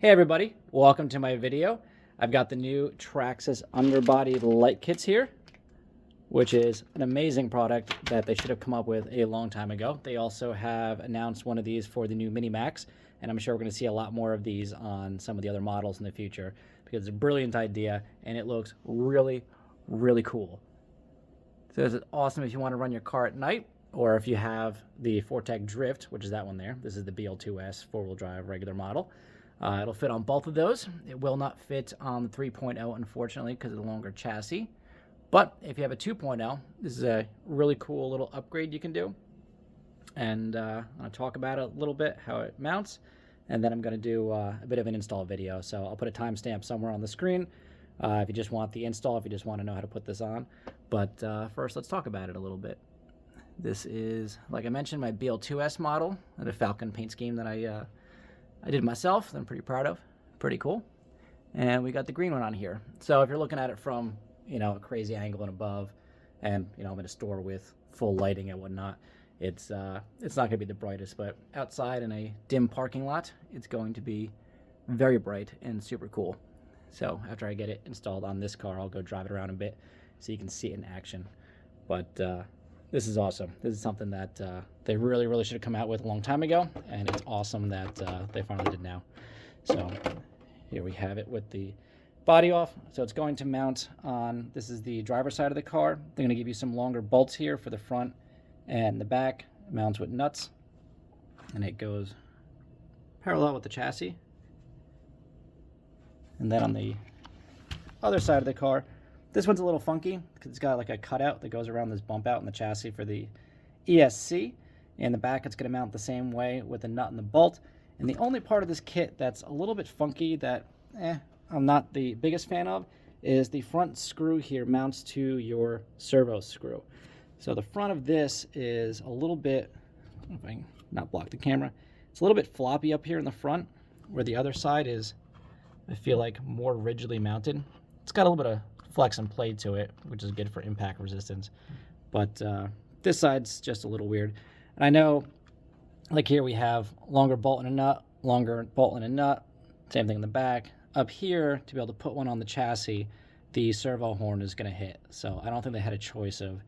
Hey everybody, welcome to my video. I've got the new Traxxas underbody light kits here, which is an amazing product that they should have come up with a long time ago. They also have announced one of these for the new Mini Max, and I'm sure we're going to see a lot more of these on some of the other models in the future because it's a brilliant idea and it looks really, really cool. So this is awesome if you want to run your car at night, or if you have the Fortec Drift, which is that one there. This is the BL2S four-wheel drive regular model. It'll fit on both of those. It will not fit on the 3.0, unfortunately, because of the longer chassis. But if you have a 2.0, this is a really cool little upgrade you can do. And I'm going to talk about it a little bit, how it mounts. And then I'm going to do a bit of an install video. So I'll put a timestamp somewhere on the screen if you just want the install, if you just want to know how to put this on. But first, let's talk about it a little bit. This is, like I mentioned, my BL2S model, the Falcon paint scheme that I did myself, that I'm pretty proud of. Pretty cool. And we got the green one on here. So if you're looking at it from, a crazy angle and above, and, I'm in a store with full lighting and whatnot, it's not going to be the brightest, but outside in a dim parking lot, it's going to be very bright and super cool. So after I get it installed on this car, I'll go drive it around a bit so you can see it in action. But this is awesome. This is something that they really, really should have come out with a long time ago, and it's awesome that they finally did now. So here we have it with the body off. So it's going to mount on, this is the driver's side of the car. They're going to give you some longer bolts here for the front and the back. It mounts with nuts, and it goes parallel with the chassis. And then on the other side of the car, this one's a little funky because it's got like a cutout that goes around this bump out in the chassis for the ESC. In the back, it's going to mount the same way with the nut and the bolt. And the only part of this kit that's a little bit funky that I'm not the biggest fan of is the front screw here mounts to your servo screw. So the front of this is a little bit, if I can not block the camera, it's a little bit floppy up here in the front, where the other side is, I feel like, more rigidly mounted. It's got a little bit of flex and play to it, which is good for impact resistance. But this side's just a little weird. And I know, like here we have longer bolt and a nut, longer bolt and a nut, same thing in the back. Up here, to be able to put one on the chassis, the servo horn is going to hit. So I don't think they had a choice of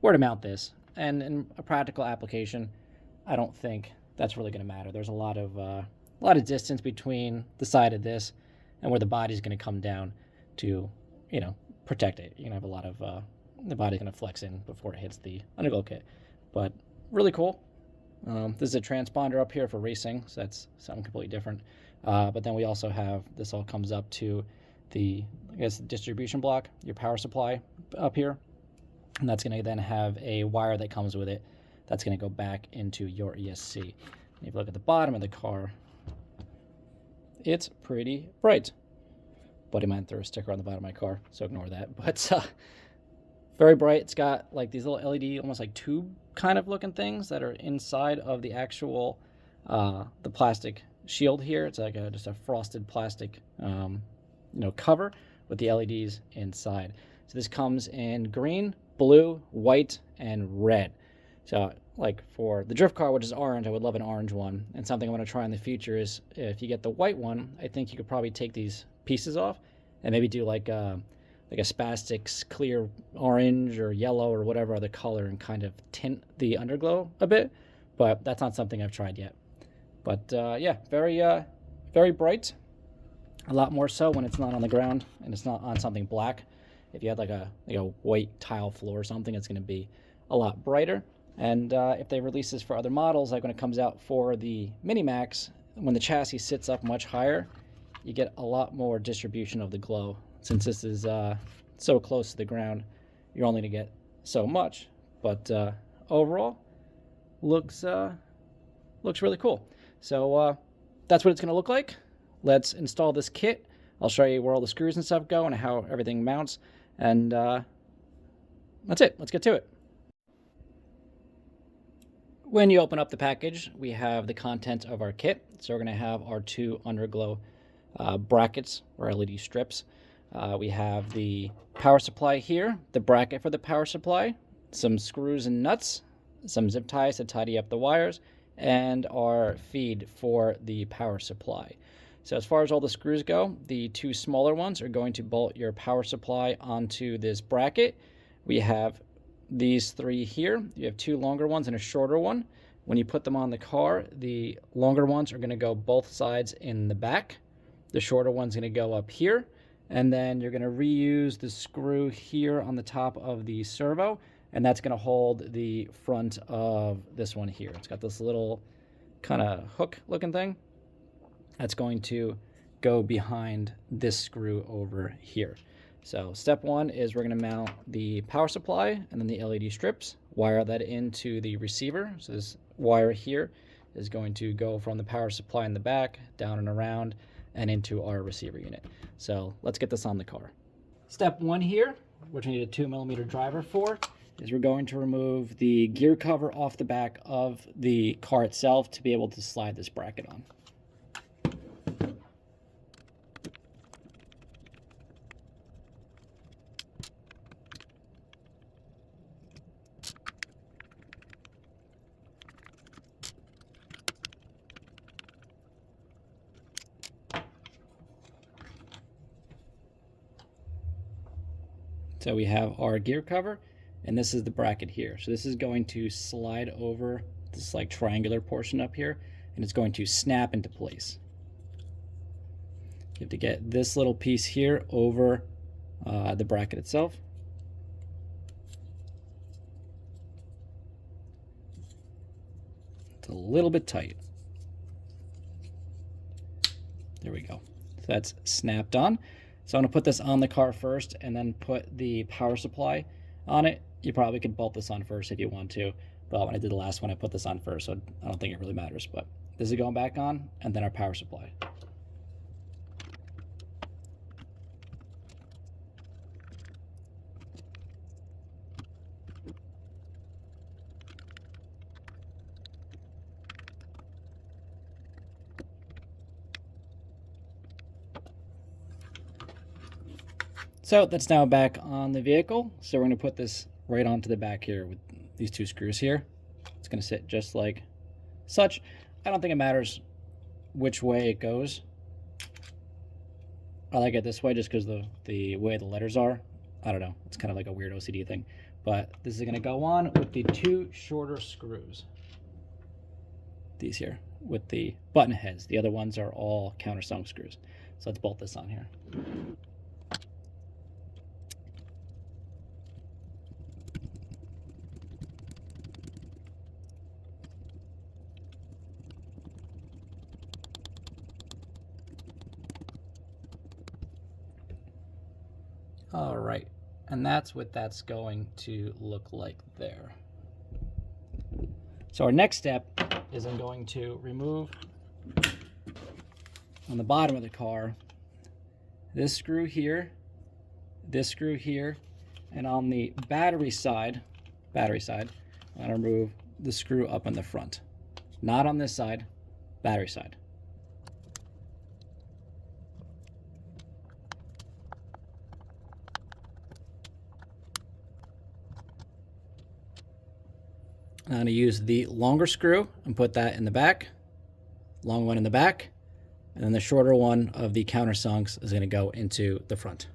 where to mount this. And in a practical application, I don't think that's really going to matter. There's a lot of distance between the side of this and where the body's going to come down to, protect it. You're going to have a lot of, the body's going to flex in before it hits the underglow kit. But really cool. This is a transponder up here for racing, so that's something completely different. But then we also have, this all comes up to the, distribution block, your power supply up here. And that's going to then have a wire that comes with it that's going to go back into your ESC. And if you look at the bottom of the car, it's pretty bright. Buddy mine threw a sticker on the bottom of my car, so ignore that. But very bright. It's got like these little LED, almost like tube kind of looking things that are inside of the actual the plastic shield here. It's like just a frosted plastic cover with the LEDs inside. So this comes in green, blue, white, and red. So like for the drift car, which is orange, I would love an orange one. And something I want to try in the future is if you get the white one, I think you could probably take these pieces off and maybe do like a Spastics clear orange or yellow or whatever other color and kind of tint the underglow a bit. But that's not something I've tried yet. But yeah, very bright. A lot more so when it's not on the ground and it's not on something black. If you had like a white tile floor or something, it's going to be a lot brighter. And if they release this for other models, like when it comes out for the Mini Max, when the chassis sits up much higher, you get a lot more distribution of the glow. Since this is so close to the ground, you're only going to get so much. But overall, looks really cool. So that's what it's going to look like. Let's install this kit. I'll show you where all the screws and stuff go and how everything mounts. And that's it. Let's get to it. When you open up the package, we have the contents of our kit. So we're going to have our two underglow brackets or LED strips. We have the power supply here, the bracket for the power supply, some screws and nuts, some zip ties to tidy up the wires, and our feed for the power supply. So as far as all the screws go, the two smaller ones are going to bolt your power supply onto this bracket. We have these three here. You have two longer ones and a shorter one. When you put them on the car, the longer ones are going to go both sides in the back. The shorter one's going to go up here. And then you're going to reuse the screw here on the top of the servo, and that's going to hold the front of this one here. It's got this little kind of hook looking thing that's going to go behind this screw over here. So step one is we're going to mount the power supply and then the LED strips, wire that into the receiver. So this wire here is going to go from the power supply in the back down and around and into our receiver unit. So let's get this on the car. Step one here, which we need a 2mm driver for, is we're going to remove the gear cover off the back of the car itself to be able to slide this bracket on. So we have our gear cover, and this is the bracket here. So this is going to slide over this like triangular portion up here, and it's going to snap into place. You have to get this little piece here over the bracket itself. It's a little bit tight. There we go. So that's snapped on. So I'm going to put this on the car first and then put the power supply on it. You probably could bolt this on first if you want to, but when I did the last one, I put this on first, so I don't think it really matters. But this is going back on, and then our power supply. So that's now back on the vehicle. So we're going to put this right onto the back here with these two screws here. It's going to sit just like such. I don't think it matters which way it goes. I like it this way just because the way the letters are. I don't know. It's kind of like a weird OCD thing. But this is going to go on with the two shorter screws. These here with the button heads. The other ones are all countersunk screws. So let's bolt this on here. All right, and that's what that's going to look like there. So our next step is I'm going to remove on the bottom of the car this screw here, and on the battery side, I'm going to remove the screw up in the front. Not on this side, battery side. I'm going to use the longer screw and put that in the back, long one in the back, and then the shorter one of the countersunks is going to go into the front.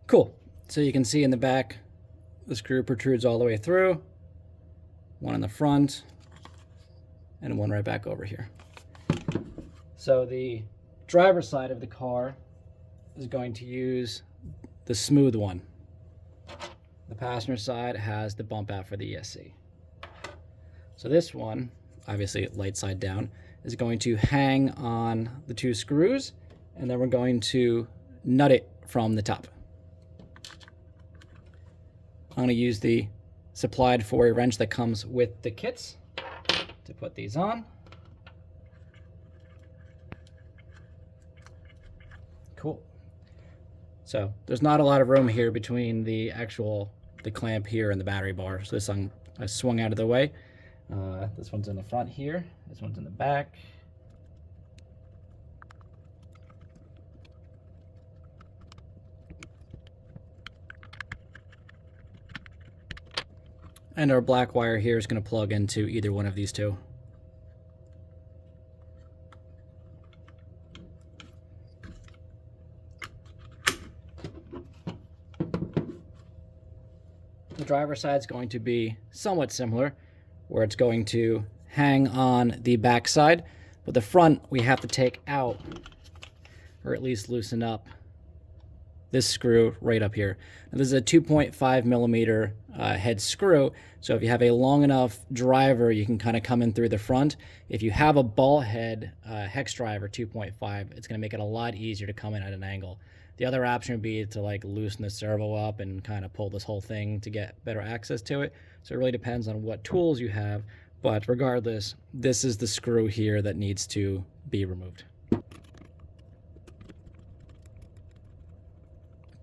Cool. So you can see in the back, the screw protrudes all the way through, one in the front, and one right back over here. So the driver's side of the car is going to use the smooth one. The passenger side has the bump out for the ESC. So this one, obviously light side down, is going to hang on the 2 screws, and then we're going to nut it from the top. I'm going to use the supplied 4-way wrench that comes with the kits to put these on. Cool. So there's not a lot of room here between the clamp here and the battery bar. So this I swung out of the way. This one's in the front here. This one's in the back. And our black wire here is going to plug into either one of these two. The driver's side is going to be somewhat similar, where it's going to hang on the back side, but the front we have to take out, or at least loosen up this screw right up here. Now, this is a 2.5 millimeter head screw, so if you have a long enough driver, you can kind of come in through the front. If you have a ball head hex driver 2.5, it's going to make it a lot easier to come in at an angle. The other option would be to like loosen the servo up and kind of pull this whole thing to get better access to it. So it really depends on what tools you have, but regardless, this is the screw here that needs to be removed.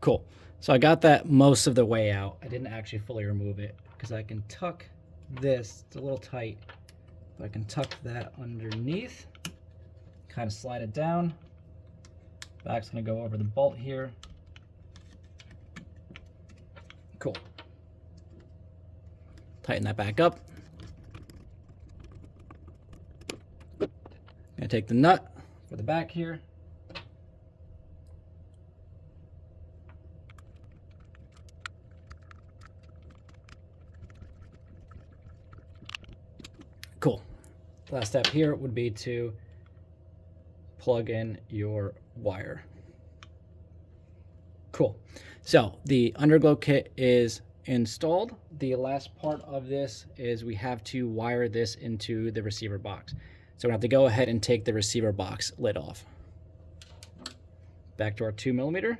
Cool. So I got that most of the way out. I didn't actually fully remove it because I can tuck this. It's a little tight, but I can tuck that underneath, kind of slide it down. Back's going to go over the bolt here. Cool. Tighten that back up. Gonna take the nut for the back here. Cool. Last step here would be to plug in your wire. Cool. So the underglow kit is installed. The last part of this is we have to wire this into the receiver box. So we have to go ahead and take the receiver box lid off. Back to our 2 millimeter.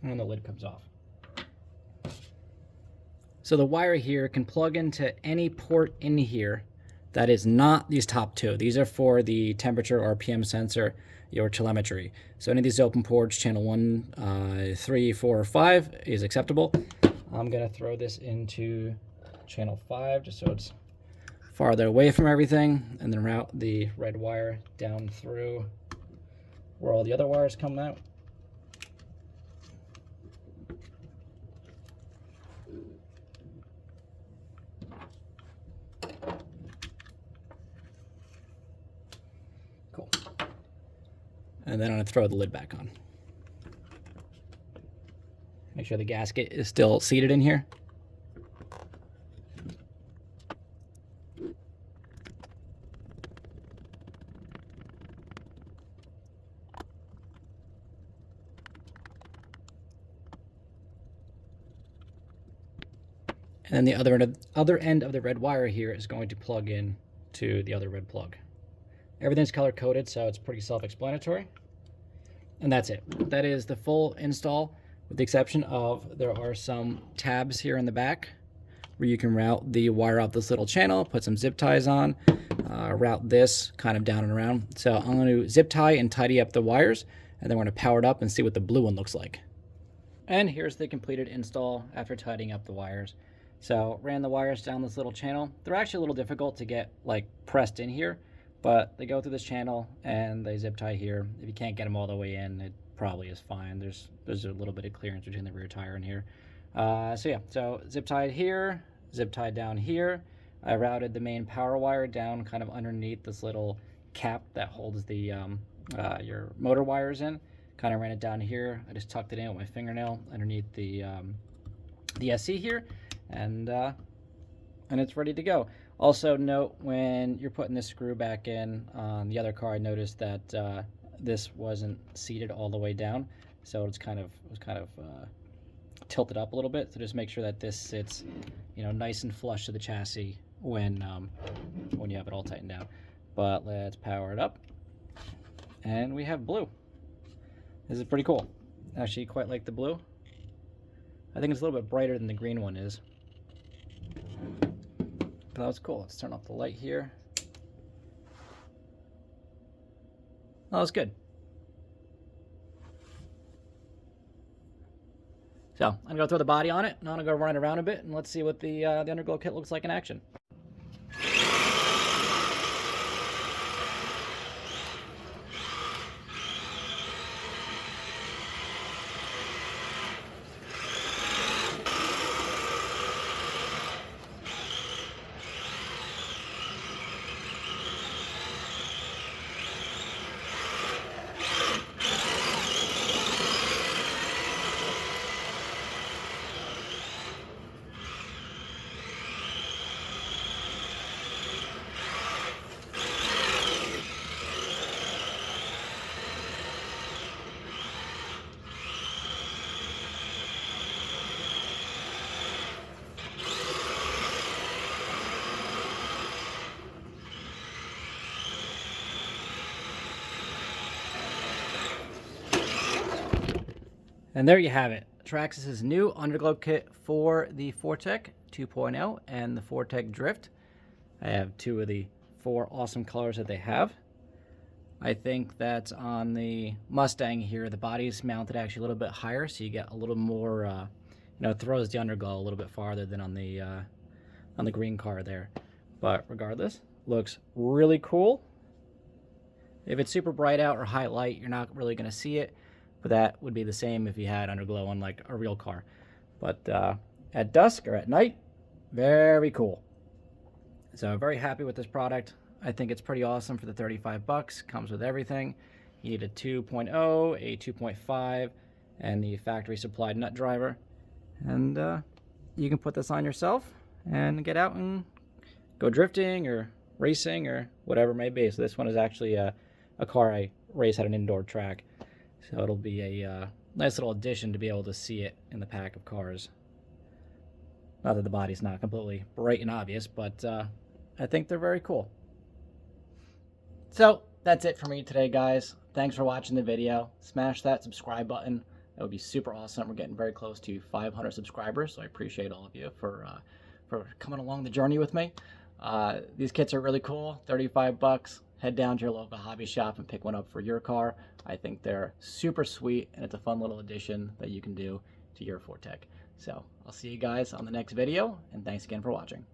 And the lid comes off. So the wire here can plug into any port in here that is not these top 2. These are for the temperature RPM sensor, your telemetry. So any of these open ports, channel 1, 3, 4, or 5 is acceptable. I'm gonna throw this into channel 5 just so it's farther away from everything, and then route the red wire down through where all the other wires come out. Cool. And then I'm going to throw the lid back on. Make sure the gasket is still seated in here. And then the other end of the red wire here is going to plug in to the other red plug. Everything's color coded, so it's pretty self-explanatory. And that's it. That is the full install, with the exception of there are some tabs here in the back where you can route the wire out this little channel, put some zip ties on, route this kind of down and around. So I'm going to zip tie and tidy up the wires, and then we're going to power it up and see what the blue one looks like. And here's the completed install after tidying up the wires. So ran the wires down this little channel. They're actually a little difficult to get like pressed in here, but they go through this channel and they zip tie here. If you can't get them all the way in, it probably is fine. There's a little bit of clearance between the rear tire and here. So yeah, so zip tied here, zip tied down here. I routed the main power wire down kind of underneath this little cap that holds the your motor wires in. Kind of ran it down here. I just tucked it in with my fingernail underneath the SC here, and it's ready to go. Also note, when you're putting this screw back in on the other car, I noticed that this wasn't seated all the way down, so it was kind of tilted up a little bit. So just make sure that this sits, nice and flush to the chassis when you have it all tightened down. But let's power it up, and we have blue. This is pretty cool. Actually, quite like the blue. I think it's a little bit brighter than the green one is. But that was cool. Let's turn off the light here. Oh, that's good. So I'm gonna go throw the body on it, and I'm gonna go run it around a bit, and let's see what the underglow kit looks like in action. And there you have it. Traxxas' new underglow kit for the Fortec 2.0 and the Fortec Drift. I have two of the four awesome colors that they have. I think that on the Mustang here, the body's mounted actually a little bit higher, so you get a little more, it throws the underglow a little bit farther than on the green car there. But regardless, looks really cool. If it's super bright out or high light, you're not really going to see it. But that would be the same if you had underglow on like a real car. But at dusk or at night, very cool. So I'm very happy with this product. I think it's pretty awesome for the 35 bucks. Comes with everything. You need a 2.0, a 2.5, and the factory supplied nut driver. And you can put this on yourself and get out and go drifting or racing or whatever it may be. So this one is actually a car I race at an indoor track. So it'll be a nice little addition to be able to see it in the pack of cars. Not that the body's not completely bright and obvious, but I think they're very cool. So that's it for me today, guys. Thanks for watching the video. Smash that subscribe button. That would be super awesome. We're getting very close to 500 subscribers, so I appreciate all of you for coming along the journey with me. These kits are really cool. 35 bucks. Head down to your local hobby shop and pick one up for your car. I think they're super sweet, and it's a fun little addition that you can do to your Fortec. So I'll see you guys on the next video, and thanks again for watching.